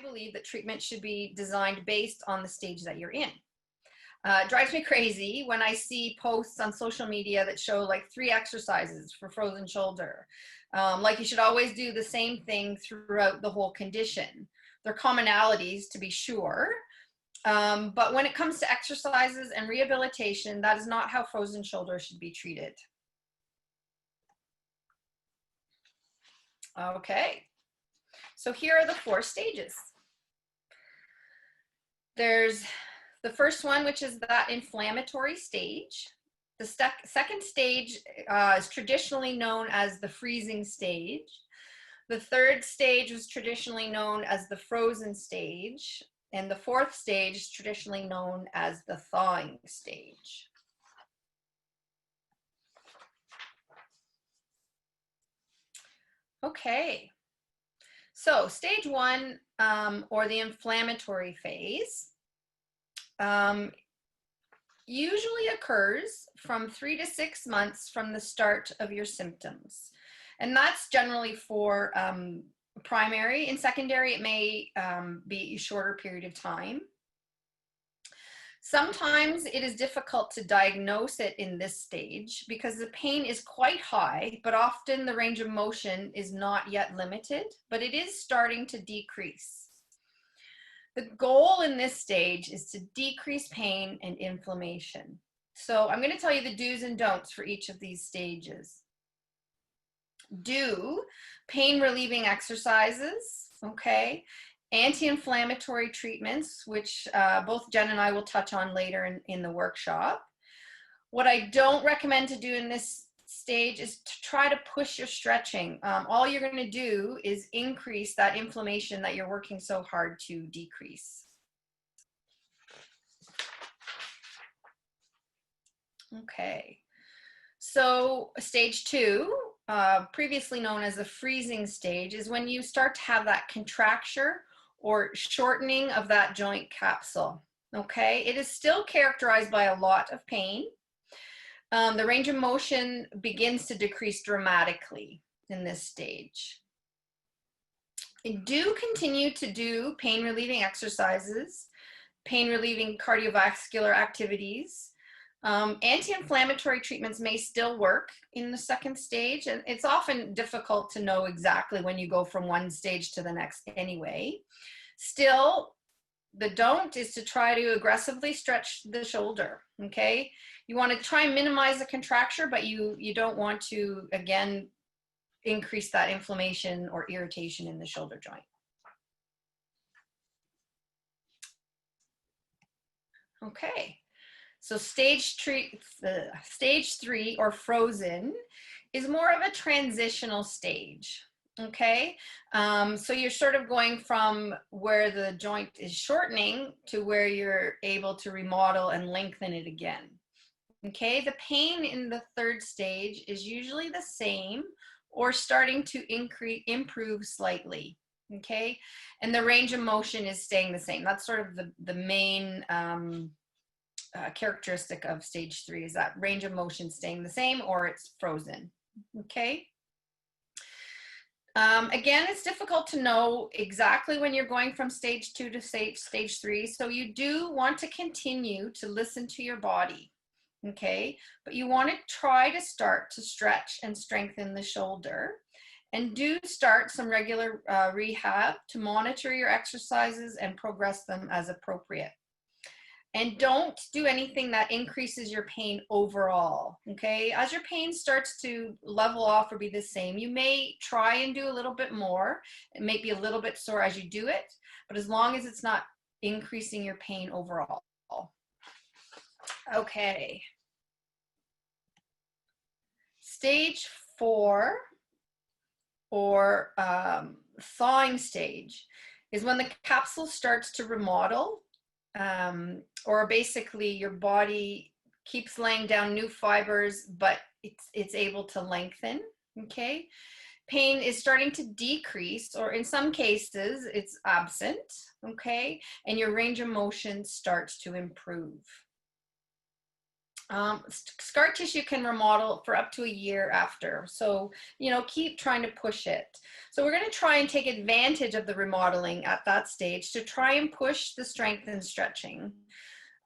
believe that treatment should be designed based on the stage that you're in. It drives me crazy when I see posts on social media that show like 3 exercises for frozen shoulder. Like you should always do the same thing throughout the whole condition. There are commonalities to be sure, but when it comes to exercises and rehabilitation, that is not how frozen shoulder should be treated. Okay, so here are the 4 stages. There's the first one, which is that inflammatory stage. The second stage is traditionally known as the freezing stage. The third stage was traditionally known as the frozen stage. And the 4th stage is traditionally known as the thawing stage. Okay, so stage 1, or the inflammatory phase, usually occurs from 3 to 6 months from the start of your symptoms. And that's generally for primary. In secondary, it may be a shorter period of time. Sometimes it is difficult to diagnose it in this stage because the pain is quite high, but often the range of motion is not yet limited, but it is starting to decrease. The goal in this stage is to decrease pain and inflammation. So I'm going to tell you the do's and don'ts for each of these stages. Do pain relieving exercises, okay? Anti-inflammatory treatments, which both Jen and I will touch on later in the workshop. What I don't recommend to do in this stage is to try to push your stretching. All you're going to do is increase that inflammation that you're working so hard to decrease. Okay, so stage 2, previously known as the freezing stage, is when you start to have that contracture or shortening of that joint capsule. Okay, it is still characterized by a lot of pain. The range of motion begins to decrease dramatically in this stage. Do continue to do pain relieving exercises, pain relieving cardiovascular activities. Anti-inflammatory treatments may still work in the second stage, and it's often difficult to know exactly when you go from one stage to the next anyway. Still, the don't is to try to aggressively stretch the shoulder, okay? You want to try and minimize the contracture, but you don't want to, again, increase that inflammation or irritation in the shoulder joint. Okay. So stage 3 or frozen is more of a transitional stage, okay? So you're sort of going from where the joint is shortening to where you're able to remodel and lengthen it again, okay? The pain in the 3rd stage is usually the same or starting to improve slightly, okay? And the range of motion is staying the same. That's sort of the main characteristic of stage 3 is that range of motion staying the same or it's frozen, okay? Again, it's difficult to know exactly when you're going from stage 2 to stage 3, so you do want to continue to listen to your body, okay? But you want to try to start to stretch and strengthen the shoulder, and do start some regular rehab to monitor your exercises and progress them as appropriate. And don't do anything that increases your pain overall, okay? As your pain starts to level off or be the same, you may try and do a little bit more. It may be a little bit sore as you do it, but as long as it's not increasing your pain overall. Okay. Stage 4, or thawing stage, is when the capsule starts to remodel, or basically your body keeps laying down new fibers, but it's able to lengthen, okay? Pain is starting to decrease, or in some cases it's absent, okay? And your range of motion starts to improve. Scar tissue can remodel for up to a year after. So, you know, keep trying to push it. So we're going to try and take advantage of the remodeling at that stage to try and push the strength and stretching.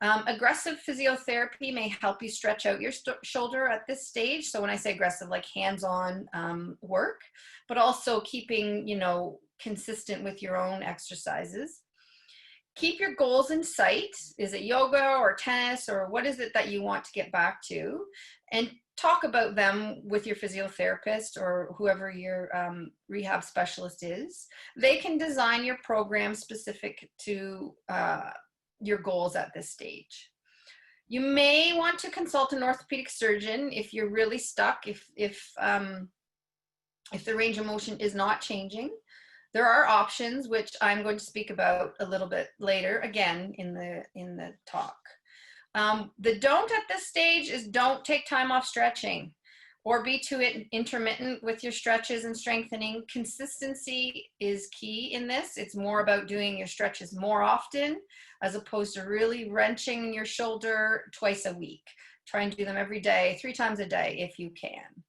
Aggressive physiotherapy may help you stretch out your shoulder at this stage. So when I say aggressive, like hands-on work, but also keeping, you know, consistent with your own exercises. Keep your goals in sight. Is it yoga or tennis, or what is it that you want to get back to? And talk about them with your physiotherapist or whoever your rehab specialist is. They can design your program specific to your goals at this stage. You may want to consult an orthopedic surgeon if you're really stuck, if the range of motion is not changing. There are options, which I'm going to speak about a little bit later, again, in the talk. The don't at this stage is don't take time off stretching or be too intermittent with your stretches and strengthening. Consistency is key in this. It's more about doing your stretches more often as opposed to really wrenching your shoulder twice a week. Try and do them every day, 3 times a day if you can.